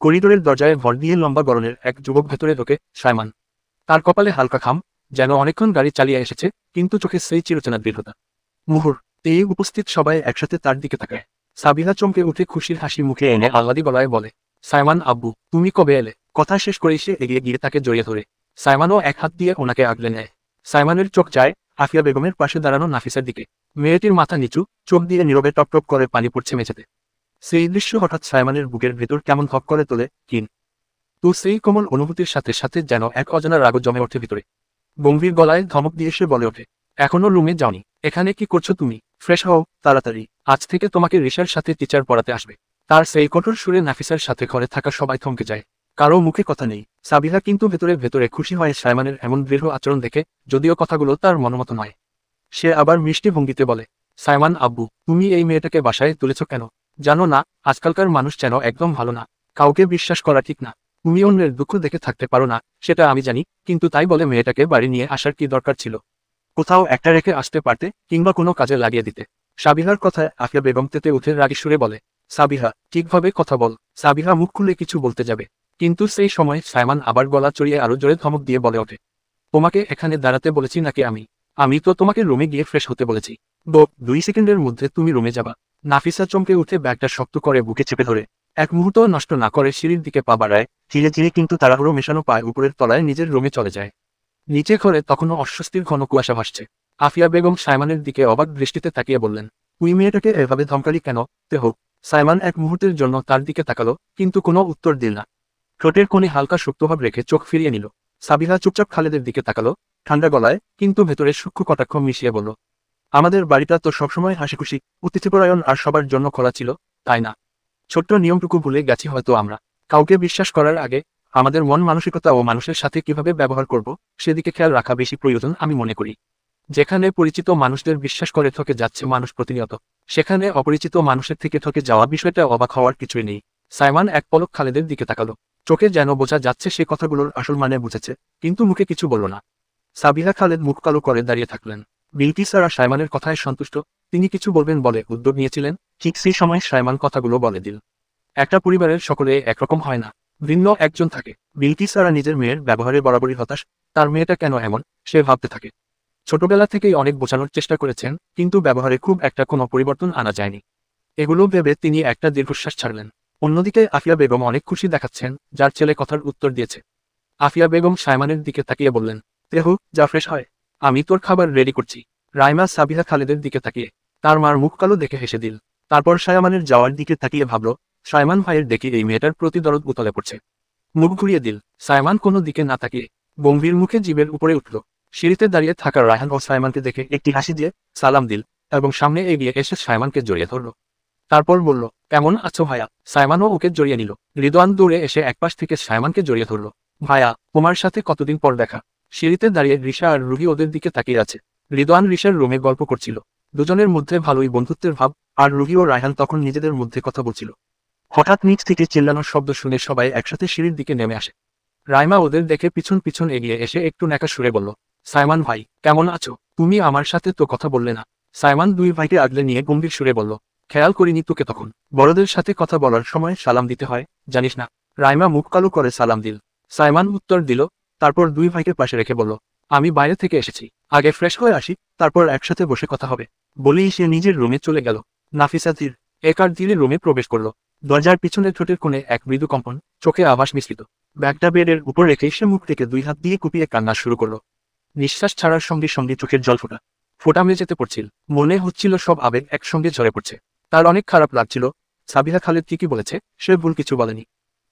করিডোরের দরজায় ভর দিয়ে লম্বা গড়নের এক যুবক ভেতরে ঢোকে। সাইমন। তার কপালে হালকা খাম, যেন অনেকক্ষণ গাড়ি চালিয়ে এসেছে, কিন্তু চোখে সেই চিরচেনা দৃঢ়তা। মুহূর্তেই উপস্থিত সবাই একসাথে তার দিকে তাকায়। সাবিহা চমকে উঠে খুশির হাসি মুখে এনে আহ্লাদি গলায় বলে, সাইমন আব্বু, তুমি কবে এলে? কথা শেষ করেই সে এগিয়ে গিয়ে তাকে জড়িয়ে ধরে। সাইমনও এক হাত দিয়ে ওনাকে আগলে নেয়। সাইমনের চোখ যায় আফিয়া বেগমের পাশে দাঁড়ানো নাফিসার দিকে। মেয়েটির মাথা নিচু, চোখ দিয়ে নীরবে টপ টপ করে পানি পড়ছে মেঝেতে। সেই দৃশ্য হঠাৎ সাইমনের বুকের ভেতর কেমন ধক করে তোলে। তো সেই কোমল অনুভূতির সাথে সাথে যেন এক অজানা রাগ জমে ওঠে ভিতরে। গম্ভীর গলায় ধমক দিয়ে সে বলে ওঠে, এখনো রুমে যাওনি? এখানে কি করছো তুমি? ফ্রেশ হও তাড়াতাড়ি, আজ থেকে তোমাকে রিশার সাথে টিচার পড়াতে আসবে। তার সেই কঠোর সুরে নাফিসার সাথে ঘরে থাকা সবাই থমকে যায়। কারো মুখে কথা নেই। সাবিহা কিন্তু ভেতরে ভেতরে খুশি হয় সাইমনের এমন দৃঢ় আচরণ দেখে, যদিও কথাগুলো তার মনোমতো নয়। সে আবার মিষ্টি ভঙ্গিতে বলে, সাইমন আব্বু, তুমি এই মেয়েটাকে বাসায় তুলেছ কেন? জানো না আজকালকার মানুষ যেন একদম ভালো না, কাউকে বিশ্বাস করা ঠিক না। তুমি অন্যের দুঃখ দেখে থাকতে পারো না, সেটা আমি জানি, কিন্তু তাই বলে মেয়েটাকে বাড়ি নিয়ে আসার কি দরকার ছিল? কোথাও একটা রেখে আসতে পারতে, কিংবা কোনো কাজে লাগিয়ে দিতে। সাবিহার কথায় আফিয়া বেগম তেতে উঠে রাগী সুরে বলে, সাবিহা ঠিকভাবে কথা বল। সাবিহা মুখ খুলে কিছু বলতে যাবে, কিন্তু সেই সময় সাইমন আবার গলা চড়িয়ে আরো জোরে ধমক দিয়ে বলে ওঠে, তোমাকে এখানে দাঁড়াতে বলেছি নাকি আমি তো তোমাকে রুমে গিয়ে ফ্রেশ হতে বলেছি। 2 সেকেন্ডের মধ্যে তুমি রুমে যাবা। নাফিসা চমকে উঠে ব্যাগটা শক্ত করে বুকে চেপে ধরে এক মুহূর্ত নষ্ট না করে সিঁড়ির দিকে পা বাড়ায়। ধীরে ধীরে কিন্তু তাড়াহুড়ো মেশানো পায় উপরের তলায় নিজের রুমে চলে যায়। নিচে ঘরে তখনও অস্বস্তির ঘন কুয়াশা ভাসছে। আফিয়া বেগম সাইমনের দিকে অবাক দৃষ্টিতে তাকিয়ে বললেন, তুই মেয়েটাকে এভাবে ধমকালি কেন? হোক। সাইমন এক মুহূর্তের জন্য তার দিকে তাকালো, কিন্তু কোনো উত্তর দিল না। ঠোঁটের কোণে হালকা শক্তভাব রেখে চোখ ফিরিয়ে নিল। সাবিহা চুপচাপ খালেদের দিকে তাকালো, ঠান্ডা গলায় কিন্তু ভেতরে সূক্ষ্ম কটাক্ষ মিশিয়ে বলল, আমাদের বাড়িটা তো সবসময় হাসিখুশি, অতিথিপরায়ণ আর সবার জন্য খোলা ছিল, তাই না? ছোট্ট নিয়মটুকু ভুলে গেছি হয়তো আমরা। কাউকে বিশ্বাস করার আগে আমাদের মন মানসিকতা ও মানুষের সাথে কিভাবে ব্যবহার করব সেদিকে খেয়াল রাখা বেশি প্রয়োজন আমি মনে করি। যেখানে পরিচিত মানুষদের বিশ্বাস করে ঠকে যাচ্ছে মানুষ প্রতিনিয়ত, সেখানে অপরিচিত মানুষের থেকে ঠকে যাওয়া বিষয়টা অবাক হওয়ার কিছুই নেই। সাইমন এক পলক খালেদের দিকে তাকালো। চোখে যেন বোঝা যাচ্ছে সে কথাগুলোর আসল মানে বুঝেছে, কিন্তু মুখে কিছু বলল না। সাবিহা খালেদ মুখ কালো করে দাঁড়িয়ে থাকলেন। বিলকিস আর সাইমনের কথায় সন্তুষ্ট, তিনি কিছু বলবেন বলে উদ্যোগ নিয়েছিলেন, ঠিক সেই সময় সাইমন কথাগুলো বলে দিল, একটা পরিবারের সকলে একরকম হয় না, ভিন্ন একজন থাকে। বিলকিস আর নিজের মেয়ের ব্যবহারে বরাবরই হতাশ। তার মেয়েটা কেন এমন সে ভাবতে থাকে। ছোটবেলা থেকেই অনেক বোঝানোর চেষ্টা করেছেন, কিন্তু ব্যবহারে খুব একটা কোনো পরিবর্তন আনা যায়নি। এগুলো ভেবে তিনি একটা দীর্ঘশ্বাস ছাড়লেন। অন্যদিকে আফিয়া বেগম অনেক খুশি দেখাচ্ছেন, যার ছেলে কথার উত্তর দিয়েছে। আফিয়া বেগম সাইমনের দিকে তাকিয়ে বললেন, তেহু যা ফ্রেশ হয়, আমি তোর খাবার রেডি করছি। রাইমা সাবিহা খালেদের দিকে তাকিয়ে তার মার মুখ কালো দেখে হেসে দিল। তারপর সাইমানের যাওয়ার দিকে তাকিয়ে ভাবল, সাইমান ভাইয়ের দেখে এই মেয়েটার প্রতি দরদ উতলে পড়ছে। মুখ ঘুরিয়ে দিল। সাইমান কোনো দিকে না তাকিয়ে গম্ভীর মুখে জিভের উপরে উঠল। সিঁড়িতে দাঁড়িয়ে থাকা রায়হান ও সাইমানকে দেখে একটি হাসি দিয়ে সালাম দিল এবং সামনে এগিয়ে এসে সাইমানকে জড়িয়ে ধরল। তারপর বলল, কেমন আছো ভাইয়া? সাইমানও ওকে জড়িয়ে নিল। রিদওয়ান দূরে এসে একপাশ থেকে সাইমানকে জড়িয়ে ধরল। ভাইয়া, তোমার সাথে কতদিন পর দেখা। সিঁড়িতে দাঁড়িয়ে রিশা আর রুহি ওদের দিকে তাকিয়ে আছে। রিদওয়ান রিশার রুমে গল্প করছিল। দুজনের মধ্যে ভালোই বন্ধুত্বের ভাব, আর রুহি ও রায়হান তখন নিজেদের মধ্যে কথা বলছিল। হঠাৎ নিচ থেকে চিল্লানোর শব্দ শুনে সবাই একসাথে সিঁড়ির দিকে নেমে আসে। রাইমা ওদের দেখে পিছন পিছন এগিয়ে এসে একটু ন্যাকা সুরে বলল, সাইমান ভাই কেমন আছো? তুমি আমার সাথে তো কথা বললে না। সাইমান দুই ভাইকে আগলে নিয়ে গম্ভীর সুরে বলল, খেয়াল করিনি তোকে তখন। বড়দের সাথে কথা বলার সময় সালাম দিতে হয়, জানিস না? রাইমা মুখ কালো করে সালাম দিল। সাইমান উত্তর দিল, তারপর দুই ভাইকে পাশে রেখে বলল, আমি বাইরে থেকে এসেছি, আগে ফ্রেশ হয়ে আসি, তারপর একসাথে বসে কথা হবে। বলেই সে নিজের রুমে চলে গেল। নাফিসা ধীর একার ধীরে রুমে প্রবেশ করল। দরজার পিছনের ঠোঁটের কোণে এক মৃদু কম্পন, চোখে আভাস মিশ্রিত। ব্যাগটা বেডের উপর রেখে সে মুখ থেকে দুই হাত দিয়ে কুপিয়ে কান্না শুরু করল। নিঃশ্বাস ছাড়ার সঙ্গে সঙ্গে চোখের জল ফোটা মেঝেতে পড়ছিল। মনে হচ্ছিল সব আবেগ একসঙ্গে ঝরে পড়ছে। তার অনেক খারাপ লাগছিল। সাবিহা খালেদ ঠিকই বলেছে, সে ভুল কিছু বলেনি।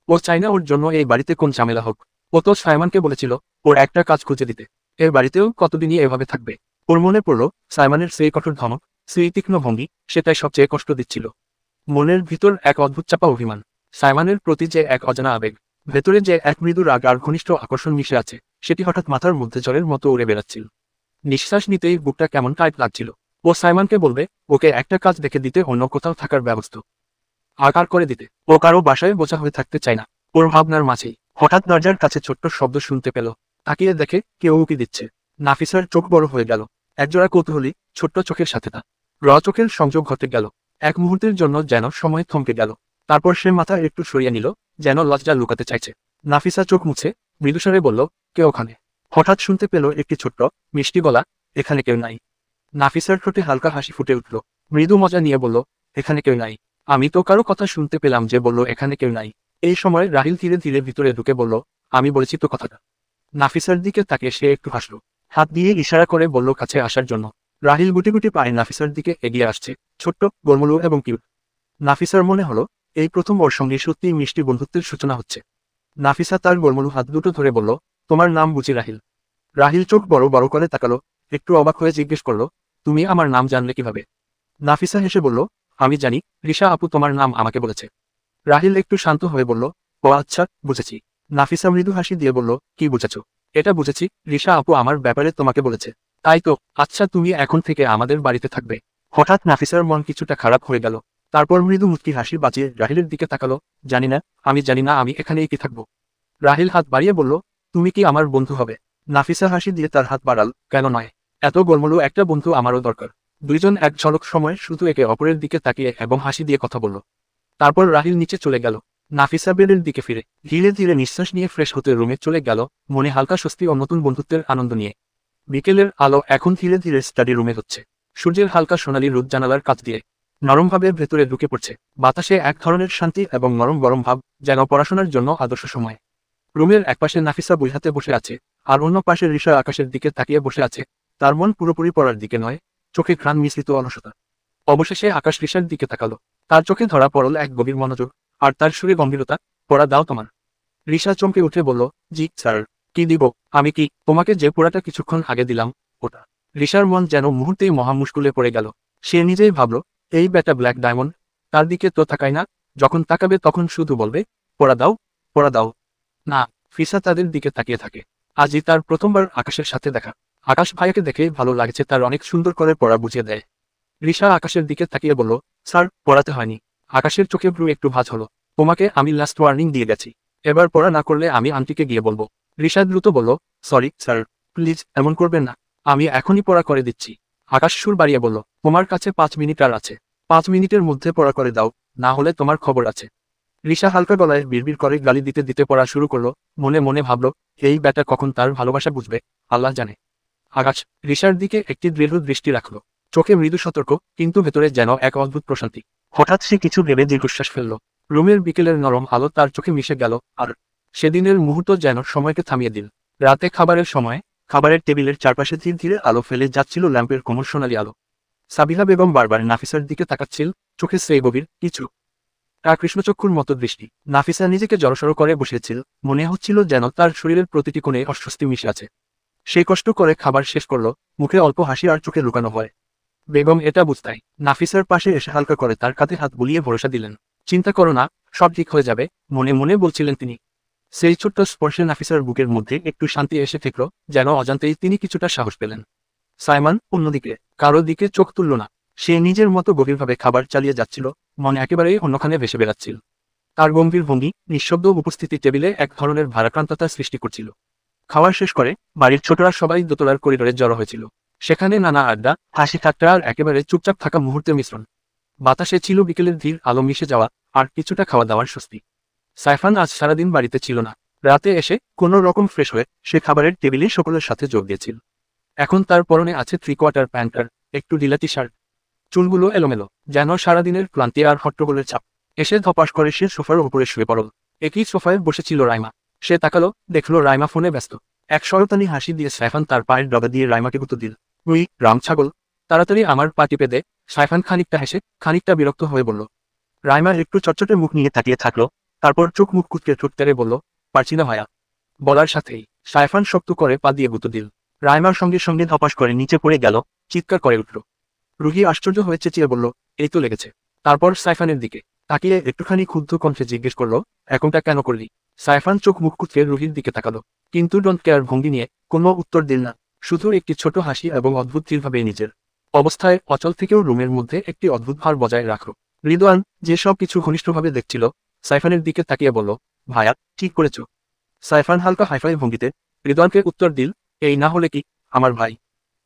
ও চায় না ওর জন্য এই বাড়িতে কোন ঝামেলা হোক। ও তো সাইমানকে বলেছিল ওর একটা কাজ খুঁজে দিতে। এর বাড়িতেও কতদিনই এভাবে থাকবে। ওর মনে পড়ল সাইমানের সেই কঠোর ধমক, সেই তীক্ষ্ণ ভঙ্গি, সেটাই সবচেয়ে কষ্ট দিচ্ছিল। মনের ভিতর এক অদ্ভুত চাপা অভিমান, সাইমানের প্রতি যে এক অজানা আবেগ, ভেতরে যে এক মৃদু রাগ আর ঘনিষ্ঠ আকর্ষণ মিশে আছে, সেটি হঠাৎ মাথার মধ্যে জ্বরের মতো উড়ে বেড়াচ্ছিল। নিঃশ্বাস নিতেই বুকটা কেমন টাইট লাগছিল। ও সাইমানকে বলবে ওকে একটা কাজ দেখে দিতে, অন্য কোথাও থাকার ব্যবস্থা আকার করে দিতে। ও কারো বাসায় বোঝা হয়ে থাকতে চায় না। ওর ভাবনার মাঝেই হঠাৎ দরজার কাছে ছোট্ট শব্দ শুনতে পেল। তাকিয়ে দেখে কেউ উকি দিচ্ছে। নাফিসার চোখ বড় হয়ে গেল। একজোড়া কৌতূহলী ছোট্ট চোখের সাথে তা চোখের সংযোগ ঘটে গেল। এক মুহূর্তের জন্য যেন সময় থমকে গেল। তারপর সে মাথা একটু সরিয়ে নিল, যেন লজ্জা লুকাতে চাইছে। নাফিসা চোখ মুছে মৃদুস্বরে বলল, কে ওখানে? হঠাৎ শুনতে পেল একটি ছোট্ট মিষ্টি গলা, এখানে কেউ নাই। নাফিসার ঠোঁটে হালকা হাসি ফুটে উঠল। মৃদু মজা নিয়ে বলল, এখানে কেউ নাই? আমি তো কারো কথা শুনতে পেলাম যে বলল এখানে কেউ নাই। এই সময় রাহিল ধীরে ধীরে ভিতরে ঢুকে বলল, আমি বলেছি তো কথাটা। নাফিসার দিকে তাকিয়ে সে একটু হাসল, হাত দিয়ে ইশারা করে বলল কাছে আসার জন্য। রাহিল গুটি গুটি পায়ে নাফিসার দিকে এগিয়ে আসছে, ছোট্ট, গোলমলু এবং কিউট। নাফিসার মনে হলো এই প্রথম ওর সঙ্গে সত্যিই মিষ্টি বন্ধুত্বের সূচনা হচ্ছে। নাফিসা তার গোলমলু হাত দুটো ধরে বলল, তোমার নাম বুঝি রাহিল? রাহিল চোখ বড় বড় করে তাকালো, একটু অবাক হয়ে জিজ্ঞেস করল, তুমি আমার নাম জানলে কিভাবে? নাফিসা হেসে বলল, আমি জানি, রিশা আপু তোমার নাম আমাকে বলেছে। রাহিল একটু শান্ত হয়ে বলল, ও আচ্ছা, বুঝেছি। নাফিসা মৃদু হাসি দিয়ে বলল, কি বুঝেছ? এটা বুঝেছি, রিশা আপু আমার ব্যাপারে তোমাকে বলেছে। তাই তো, আচ্ছা তুমি এখন থেকে আমাদের বাড়িতে থাকবে। হঠাৎ নাফিসার মন কিছুটা খারাপ হয়ে গেল। তারপর মৃদু মুচকি হাসি বাঁচিয়ে রাহিলের দিকে তাকালো, জানি না, আমি জানি না আমি এখানেই কি থাকবো। রাহিল হাত বাড়িয়ে বলল, তুমি কি আমার বন্ধু হবে? নাফিসা হাসি দিয়ে তার হাত বাড়াল, কেন নয়, এত গোলমলু একটা বন্ধু আমারও দরকার। দুইজন এক ঝলক সময় শুধু একে অপরের দিকে তাকিয়ে এবং হাসি দিয়ে কথা বলল। তারপর রাহিল নিচে চলে গেল। নাফিসা বেডের দিকে ফিরে ধীরে ধীরে নিঃশ্বাস নিয়ে ফ্রেশ হতে রুমে চলে গেল, মনে হালকা স্বস্তি ও নতুন বন্ধুত্বের আনন্দ নিয়ে। বিকেলের আলো এখন ধীরে ধীরে স্টাডি রুমে হচ্ছে। সূর্যের হালকা সোনালি রোদ জানালার কাছ দিয়ে নরমভাবে ভেতরে ঢুকে পড়ছে। বাতাসে এক ধরনের শান্তি এবং নরম গরম ভাব, যেন পড়াশোনার জন্য আদর্শ সময়। রুমের একপাশে নাফিসা বই হাতে বসে আছে, আর অন্য পাশে রিশা আকাশের দিকে তাকিয়ে বসে আছে। তার মন পুরোপুরি পড়ার দিকে নয়, চোখে ঘ্রাণ মিশ্রিত অলসতা। অবশেষে আকাশ রিশার দিকে তাকালো, তার চোখে ধরা পড়ল এক গভীর মনোযোগ, আর তার সুরে গম্ভীরতা। পড়া দাও তোমার। রিশা চমকে উঠে বলল, জি স্যার। কি দিব? আমি কি তোমাকে যে পোড়াটা কিছুক্ষণ আগে দিলাম, ওটা? রিশার মন যেন মুহূর্তেই মহা মুশকুলে পড়ে গেল। সে নিজেই ভাবল, এই ব্যাটা ব্ল্যাক ডায়মন্ড, তার দিকে তো তাকায় না, যখন তাকাবে তখন শুধু বলবে, পড়া দাও, পড়া দাও। না, ফিসা তাদের দিকে তাকিয়ে থাকে। আজই তার প্রথমবার আকাশের সাথে দেখা। আকাশ ভাইয়াকে দেখে ভালো লাগছে, তার অনেক সুন্দর করে পড়া বুঝিয়ে দেয়। রিশা আকাশের দিকে তাকিয়ে বলল, স্যার পড়াতে হয়নি। আকাশের চোখে ভ্রু একটু ভাঁজ হলো। তোমাকে আমি লাস্ট ওয়ার্নিং দিয়ে গেছি, এবার পড়া না করলে আমি আন্টিকে গিয়ে বলবো। রিশা দ্রুত বলল, সরি স্যার, প্লিজ এমন করবেন না, আমি এখনই পড়া করে দিচ্ছি। আকাশ সুর বাড়িয়ে বলল, তোমার কাছে 5 মিনিট আর আছে, 5 মিনিটের মধ্যে পড়া করে দাও, না হলে তোমার খবর আছে। রিশা হালকা গলায় বিড়বিড় করে গালি দিতে দিতে পড়া শুরু করলো। মনে মনে ভাবল, এই ব্যাটা কখন তার ভালোবাসা বুঝবে, আল্লাহ জানে। আকাশ রিশার দিকে একটি দৃঢ় দৃষ্টি রাখলো, চোখে মৃদু সতর্ক, কিন্তু ভেতরে যেন এক অদ্ভুত প্রশান্তি। হঠাৎ সে কিছু ভেবে দীর্ঘশ্বাস ফেলল। রুমের বিকেলের নরম আলো তার চোখে মিশে গেল, আর সেদিনের মুহূর্ত যেন সময়কে থামিয়ে দিল। রাতে খাবারের সময় খাবারের টেবিলের চারপাশে ধীরে ধীরে আলো ফেলে যাচ্ছিল ল্যাম্পের কোমল সোনালি আলো। সাবিহা বেগম বারবার নাফিসার দিকে তাকাচ্ছিল, চোখে সেই গভীর কিছু, তার কৃষ্ণচক্ষুর মতো দৃষ্টি। নাফিসা নিজেকে জড়সড় করে বসেছিল, মনে হচ্ছিল যেন তার শরীরের প্রতিটি কোণে অস্বস্তি মিশে আছে। সে কষ্ট করে খাবার শেষ করলো, মুখে অল্প হাসি আর চোখে লুকানো হয়। বেগম এটা বুঝতাই নাফিসার পাশে এসে হালকা করে তার কাঁধে হাত বুলিয়ে ভরসা দিলেন। চিন্তা করো না, সব ঠিক হয়ে যাবে, মনে মনে বলছিলেন তিনি। সেই ছোট্ট স্পর্শে নাফিসার বুকের মধ্যে একটু শান্তি এসে ঠেকল, যেন অজান্তেই তিনি কিছুটা সাহস পেলেন। সাইমন অন্যদিকে কারো দিকে চোখ তুলল না। সে নিজের মতো গভীরভাবে খাবার চালিয়ে যাচ্ছিল, মনে একেবারেই অন্যখানে ভেসে বেড়াচ্ছিল। তার গম্ভীর ভঙ্গি, নিঃশব্দ উপস্থিতি টেবিলে এক ধরনের ভারাক্রান্ততা সৃষ্টি করছিল। খাওয়ার শেষ করে বাড়ির ছোটরা সবাই দোতলার করিডোরে জড়ো হয়েছিল। সেখানে নানা আড্ডা, হাসি ঠাট্টা আর একেবারে চুপচাপ থাকা মুহূর্তের মিশ্রণ। বাতাসে ছিল বিকেলের ধীর আলো মিশে যাওয়া, আর কিছুটা খাওয়া দাওয়ার স্বস্তি। সাইফান আজ সারাদিন বাড়িতে ছিল না। রাতে এসে কোনো রকম ফ্রেশ হয়ে সে খাবারের টেবিলে সকলের সাথে যোগ দিয়েছিল। এখন তার পরনে আছে 3/4 প্যান্ট আর একটু ঢিলা টি শার্ট। চুলগুলো এলোমেলো, যেন সারাদিনের ক্লান্তি আর হট্টগোলের চাপ। এসে ধপাস করে সে সোফার উপরে শুয়ে পড়ল। একই সোফায় বসেছিল রাইমা। সে তাকালো, দেখলো রাইমা ফোনে ব্যস্ত। এক শয়তানি হাসি দিয়ে সাইফান তার পায়ের ডগা দিয়ে রাইমাকে গুঁতো দিল। উই রাম ছাগল, তাড়াতাড়ি আমার পা টিপে দে। সাইফান খানিকটা হেসে খানিকটা বিরক্ত হয়ে বলল। রাইমা একটু চটচটে মুখ নিয়ে তাকিয়ে থাকলো, তারপর চোখ মুখ কুচকে ঠোঁট তেড়ে বলল, পারছি না ভাইয়া। বলার সাথেই সাইফান শক্ত করে পা দিয়ে গুঁতো দিল। রাইমার সঙ্গে সঙ্গে ধপাস করে নিচে পড়ে গেল, চিৎকার করে উঠল। রুহি আশ্চর্য হয়ে চেঁচিয়ে বলল, এই তো লেগেছে। তারপর সাইফানের দিকে তাকিয়ে একটুখানি ক্ষুব্ধ কণ্ঠে জিজ্ঞেস করলো, এখনটা কেন করলি? সাইফান চোখ মুখ কুচকে রুহির দিকে তাকালো, কিন্তু ডোন্ট কেয়ার ভঙ্গি নিয়ে কোনো উত্তর দিল না। শুধু একটি ছোট হাসি এবং অদ্ভুত দৃঢ়ভাবে নিজের অবস্থায় অচল থেকেও রুমের মধ্যে একটি অদ্ভুত ভার বজায় রাখল। রিদওয়ান, যে সব কিছু ঘনিষ্ঠভাবে দেখছিল, সাইফানের দিকে তাকিয়ে বলল, ভাইয়া ঠিক করেছ। সাইফান হালকা হাইফাই ভঙ্গিতে রিদওয়ানকে উত্তর দিল, এই না হলে কি, আমার ভাই।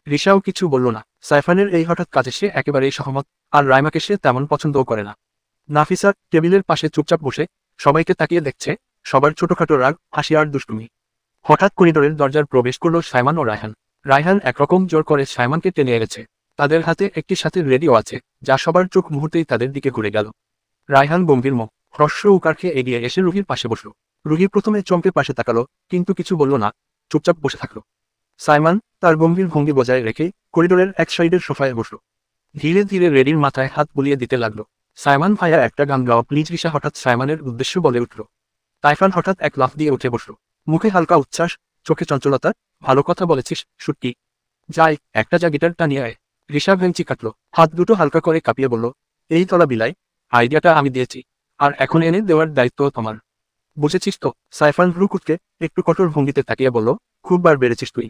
রিশাও কিছু বলল না। সাইফানের এই হঠাৎ কাজে সে একেবারেই সহমত, আর রাইমাকে সে তেমন পছন্দও করে না। নাফিসা টেবিলের পাশে চুপচাপ বসে সবাইকে তাকিয়ে দেখছে, সবার ছোটখাটো রাগ, হাসি আর দুষ্টুমি। হঠাৎ করিডোরের দরজার প্রবেশ করলো সাইমান ও রায়হান। রায়হান একরকম জোর করে সাইমানকে টেনে এনেছে। তাদের হাতে একটি সাথে রেডিও আছে, যা সবার চোখ মুহূর্তেই তাদের দিকে ঘুরে গেল। রায়হান গম্ভীর মুখ, হ্রস্ব উকার খেয়ে এগিয়ে এসে রুহির পাশে বসল। রুহি প্রথমে চমকে পাশে তাকালো, কিন্তু কিছু বলল না, চুপচাপ বসে থাকলো। সাইমান তার গম্ভীর ভঙ্গি বজায় রেখে করিডোরের এক সাইডের সোফায় বসল। ধীরে ধীরে রেডির মাথায় হাত বুলিয়ে দিতে লাগলো। সাইমান ভাইয়া একটা গান গাওয়া প্লিজ। রিশা হঠাৎ সাইমানের উদ্দেশ্য বলে উঠল। তাইফান হঠাৎ এক লাফ দিয়ে উঠে বসল, মুখে হালকা উচ্ছ্বাস, চোখে চঞ্চলতা। ভালো কথা বলেছিস শুটকি, যাই একটা গিটারটা নিয়ে আয়। রিশা ভেঙচি কাটল, হাত দুটো হালকা করে কাঁপিয়ে বলল, এই তলা বিলাই, আইডিয়াটা আমি দিয়েছি, আর এখন এনে দেওয়ার দায়িত্ব তোমার। বুঝেছিস তো? সাইফান ভ্রুকুটকে একটু কঠোর ভঙ্গিতে তাকিয়ে বলল, খুব বার বেড়েছিস তুই।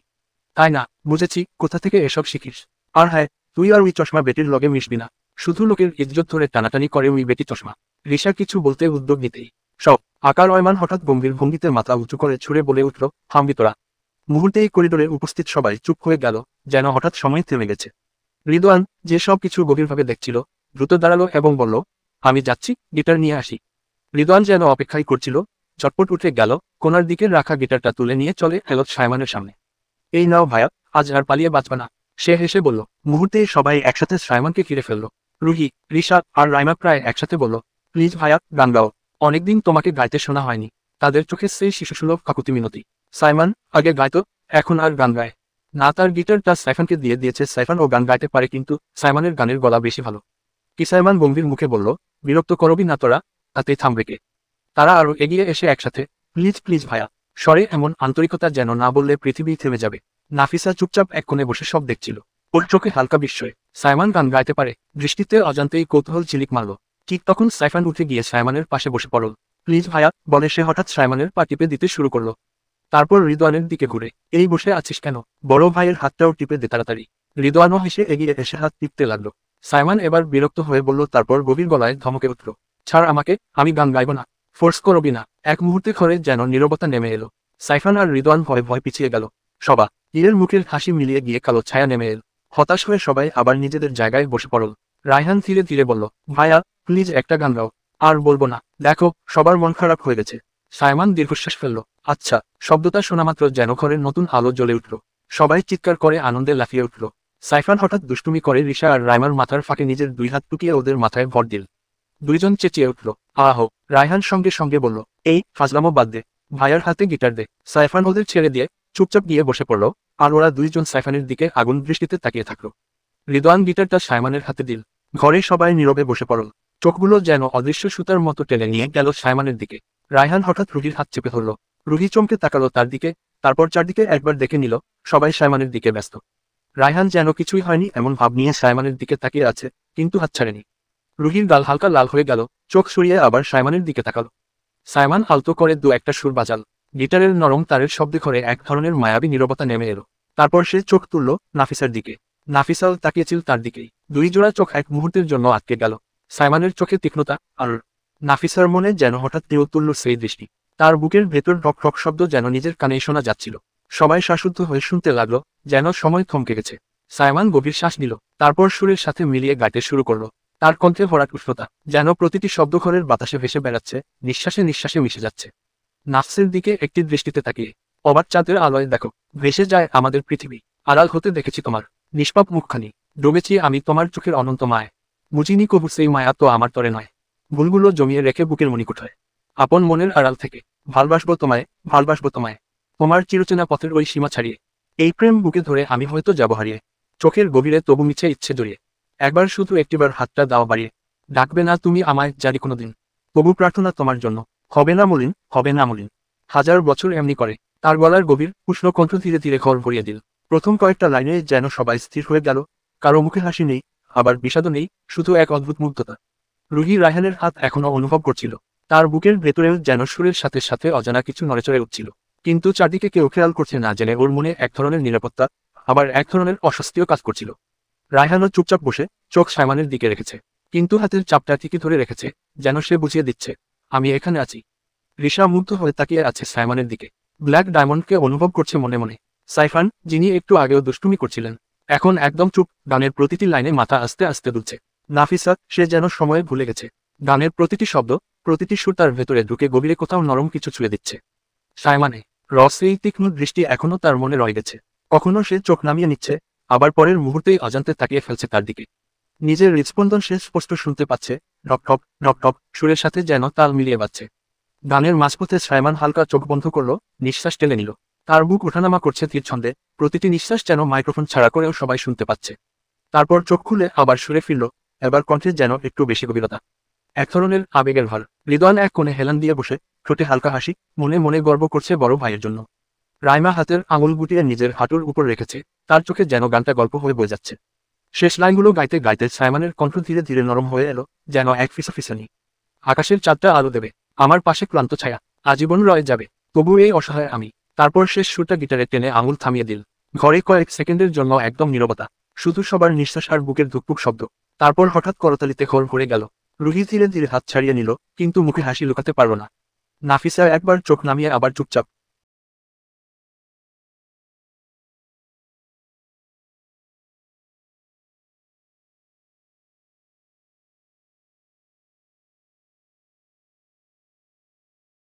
তাই না, বুঝেছি। কোথা থেকে এসব শিখিস? আর হ্যাঁ, তুই আর ওই চশমা বেটির লগে মিশবি না। শুধু লোকের ইজ্জত ধরে টানাটানি করে ওই বেটি চশমা। রিশা কিছু বলতে উদ্যোগ নিতেই সব আকার রয়মান হঠাৎ গম্ভীর ভঙ্গিতে মাথা উঁচু করে ছুড়ে বলে উঠল, থামবি তোরা। মুহূর্তেই করিডোরে উপস্থিত সবাই চুপ হয়ে গেল, যেন হঠাৎ সময় থেমে গেছে। রিদওয়ান, যে সব কিছু গভীরভাবে দেখছিল, দ্রুত দাঁড়ালো এবং বলল, আমি যাচ্ছি, গিটার নিয়ে আসি। রিদওয়ান যেন অপেক্ষাই করছিল, চটপট উঠে গেল, কোনার দিকে রাখা গিটারটা তুলে নিয়ে চলে এলো সাইমানের সামনে। এই নাও ভাইয়া, আজ আর পালিয়ে বাঁচবা না, সে হেসে বলল। মুহূর্তেই সবাই একসাথে সাইমনকে ঘিরে ফেলল। রুহি, রিশা আর রাইমা প্রায় একসাথে বলল, প্লিজ ভাইয়া, গান গাও, অনেকদিন তোমাকে গাইতে শোনা হয়নি। তাদের চোখে সেই শিশুসুলভ কাকুতি মিনতি। সাইমন আগে গাইতো, এখন আর গান গায় না। তার গিটারটা সাইফানকে দিয়ে দিয়েছে। সাইফান ও গান গাইতে পারে, কিন্তু সাইমনের গানের গলা বেশি ভালো। কি সাইমন গম্ভীর মুখে বলল, বিরক্ত করবি না তোরা, তাতেই থামবে কে? তারা আরো এগিয়ে এসে একসাথে, প্লিজ প্লিজ ভাইয়া, স্বরে এমন আন্তরিকতা যেন না বললে পৃথিবী থেমে যাবে। নাফিসা চুপচাপ এক কোণে বসে সব দেখছিল, ওর চোখে হালকা বিস্ময়। সাইমন গান গাইতে পারে, দৃষ্টিতে অজান্তেই কৌতূহল ঝিলিক মারল। ঠিক তখন সাইফান উঠে গিয়ে সাইমনের পাশে বসে পড়ল। প্লিজ ভাইয়া বলে সে হঠাৎ সাইমনের পা টিপে দিতে শুরু করলো। তারপর রিদওয়ানের দিকে ঘুরে, এই বসে আছিস কেন, বড় ভাইয়ের হাতটাও টিপে দে তাড়াতাড়ি। রিদওয়ানও হেসে এগিয়ে এসে হাত টিপতে লাগলো। সাইমন এবার বিরক্ত হয়ে বলল, তারপর গভীর গলায় ধমকে উঠল, ছাড় আমাকে, আমি গান গাইব না, ফোর্স করবি না। এক মুহূর্তে ঘরে যেন নীরবতা নেমে এলো। সাইফান আর রিদওয়ান ভয়ে ভয় পিছিয়ে গেল। সবা ইরের মুখের হাসি মিলিয়ে গিয়ে কালো ছায়া নেমে এল। হতাশ হয়ে সবাই আবার নিজেদের জায়গায় বসে পড়ল। রায়হান ধীরে ধীরে বলল, ভাইয়া প্লিজ একটা গান গাও। আর বলবো না, দেখো সবার মন খারাপ হয়ে গেছে। সাইমন দীর্ঘশ্বাস ফেলল। আচ্ছা। শব্দটা শোনামাত্র যেন ঘরের নতুন আলো জ্বলে উঠল। সবাই চিৎকার করে আনন্দে লাফিয়ে উঠল। সাইফান হঠাৎ দুষ্টুমি করে রিশা আর রাইমার মাথার ফাঁকে নিজের দুই হাত টুকিয়ে ওদের মাথায় ভর দিল। দুইজন চেঁচিয়ে উঠল, আহো। রায়হান সঙ্গে সঙ্গে বলল, এই ফাজলামো বাদ দে, ভাইয়ার হাতে গিটার দে। সাইফান ওদের ছেড়ে দিয়ে চুপচাপ গিয়ে বসে পড়ল, আর ওরা দুইজন সাইফানের দিকে আগুন দৃষ্টিতে তাকিয়ে থাকল। রিদওয়ান গিটারটা সাইমনের হাতে দিল। ঘরে সবাই নীরবে বসে পড়ল, চোখগুলো যেন অদৃশ্য সুতার মতো টেনে নিয়ে গেল সাইমনের দিকে। রায়হান হঠাৎ রুহির হাত চেপে ধরল। রুহি চমকে তাকালো তার দিকে, তারপর চারদিকে একবার দেখে নিল, সবাই সাইমনের দিকে ব্যস্ত। রায়হান যেন কিছুই হয়নি এমন ভাব নিয়ে সাইমনের দিকে তাকিয়ে আছে, কিন্তু হাত ছাড়েনি। রুহির গাল হালকা লাল হয়ে গেল, চোখ সরিয়ে আবার সাইমনের দিকে তাকালো। সাইমন আলতো করে দু একটা সুর বাজাল। গিটারের নরম তারের শব্দে ঘরে এক ধরনের মায়াবী নীরবতা নেমে এলো। তারপর সে চোখ তুলল নাফিসার দিকে। নাফিসাও তাকিয়েছিল তার দিকেই। দুই জোড়া চোখ এক মুহূর্তের জন্য আটকে গেল। সাইমনের চোখে তীক্ষ্ণতা, আর নাফিসার মনে যেন হঠাৎ তীর তুলল সেই দৃষ্টি। তার বুকের ভেতর ঢক ঢক শব্দ যেন নিজের কানেই শোনা যাচ্ছিল। সবাই শ্বাসরুদ্ধ হয়ে শুনতে লাগলো, যেন সময় থমকে গেছে। সাইমন গভীর শ্বাস নিল, তারপর সুরের সাথে মিলিয়ে গাইতে শুরু করলো। তার কণ্ঠে ভরাট উষ্ণতা, যেন প্রতিটি শব্দ ঘরের বাতাসে ভেসে বেড়াচ্ছে, নিঃশ্বাসে নিঃশ্বাসে মিশে যাচ্ছে। নাফসের দিকে একটি দৃষ্টিতে তাকিয়ে, অবাক চাঁদের আলোয় দেখো, ভেসে যায় আমাদের পৃথিবী। আড়াল হতে দেখেছি তোমার নিষ্পাপ মুখখানি, ডুবেছি আমি তোমার চোখের অনন্ত মায়। মুজিনি কবু সেই মায়া তো আমার তরে নয়, ভুলগুলো জমিয়ে রেখে বুকের মণিকুঠায়। আপন মনের আড়াল থেকে ভালবাসবো তোমায়, ভালবাসবো তোমায়, তোমার চিরচেনা পথের ওই সীমা ছাড়িয়ে। এই প্রেম বুকে ধরে আমি হয়তো যাব হারিয়ে, চোখের গভীরে তবু মিছে ইচ্ছে জড়িয়ে। একবার শুধু একটিবার হাতটা দাও বাড়িয়ে, ডাকবে না তুমি আমায় জারি কোনোদিন। তবু প্রার্থনা তোমার জন্য, হবে না মলিন, হবে না মলিন। হাজার বছর এমনি করে। তার গলার গভীর উষ্ণ কণ্ঠ ধীরে ধীরে ঘর ভরিয়ে দিল। প্রথম কয়েকটা লাইনে যেন সবাই স্থির হয়ে গেল, কারো মুখে হাসি নেই, আবার বিষাদও নেই, শুধু এক অদ্ভুত মুগ্ধতা। রুহি রায়হানের হাত এখনো অনুভব করছিল। তার বুকের ভেতরেও যেন সুরের সাথে সাথে অজানা কিছু নড়েচড়ে উঠছিল। কিন্তু চারদিকে কেউ খেয়াল করছে না জেনে ওর মনে এক ধরনের নিরাপত্তা, আবার এক ধরনের অস্বস্তিও কাজ করছিল। রায়হানও চুপচাপ বসে চোখ সাইমনের দিকে রেখেছে, কিন্তু হাতের চাপটা ঠিকই ধরে রেখেছে, যেন সে বুঝিয়ে দিচ্ছে, আমি এখানে আছি। রিশা মুগ্ধ হয়ে তাকিয়ে আছে সাইমনের দিকে। ব্ল্যাক ডায়মন্ডকে অনুভব করছে মনে মনে। সাইফান, যিনি একটু আগেও দুষ্টুমি করছিলেন, এখন একদম চুপ, গানের প্রতিটি লাইনে মাথা আস্তে আস্তে দুলছে। নাফিসা, সে যেন সময়ে ভুলে গেছে। গানের প্রতিটি শব্দ, প্রতিটি সুর তার ভেতরে ঢুকে গভীরে কোথাও নরম কিছু ছুঁয়ে দিচ্ছে। সাইমানে রস এই তীক্ষ্ণ দৃষ্টি এখনো তার মনে রয়ে গেছে। কখনো সে চোখ নামিয়ে নিচ্ছে, আবার পরের মুহূর্তেই অজান্তে তাকিয়ে ফেলছে তার দিকে। নিজের হৃদস্পন্দন সে স্পষ্ট শুনতে পাচ্ছে, ঢকঢক ঢকঢক সুরের সাথে যেন তাল মিলিয়ে বাজছে। গানের মাঝপথে সাইমান হালকা চোখ বন্ধ করল, নিঃশ্বাস টেনে নিল। তার বুক ওঠানামা করছে ধীর ছন্দে, প্রতিটি নিঃশ্বাস যেন মাইক্রোফোন ছাড়া করেও সবাই শুনতে পাচ্ছে। তারপর চোখ খুলে আবার সুরে ফিরল, এবার কণ্ঠে যেন একটু বেশি গভীরতা, এক ধরনের আবেগের ভার। হৃদয় এক কোণে হেলান দিয়ে বসে, ঠোঁটে হালকা হাসি, মনে মনে গর্ব করছে বড় ভাইয়ের জন্য। রাইমা হাতের আঙুল গুটিয়ে নিজের হাঁটুর উপর রেখেছে, তার চোখে যেন গানটা গল্প হয়ে বয়ে যাচ্ছে। শেষ লাইনগুলো গাইতে গাইতে সাইমনের কণ্ঠ ধীরে ধীরে নরম হয়ে এলো, যেন এক ফিসফিসানি। আকাশের চাঁদটা আলো দেবে, আমার পাশে ক্লান্ত ছায়া আজীবন রয়ে যাবে, তবু এই অসহায় আমি। তারপর শেষ সুরটা গিটারে টেনে আঙুল থামিয়ে দিল। ঘরে কয়েক সেকেন্ডের জন্য একদম নীরবতা, শুধু সবার নিঃশ্বাস আর বুকের ধুকপুক শব্দ। তারপর হঠাৎ করতালিতে খোল ভরে গেল। রুহি ধীরে ধীরে হাত ছাড়িয়ে নিল, কিন্তু মুখে হাসি লুকাতে পারল না। নাফিসা একবার চোখ নামিয়ে আবার চুপচাপ।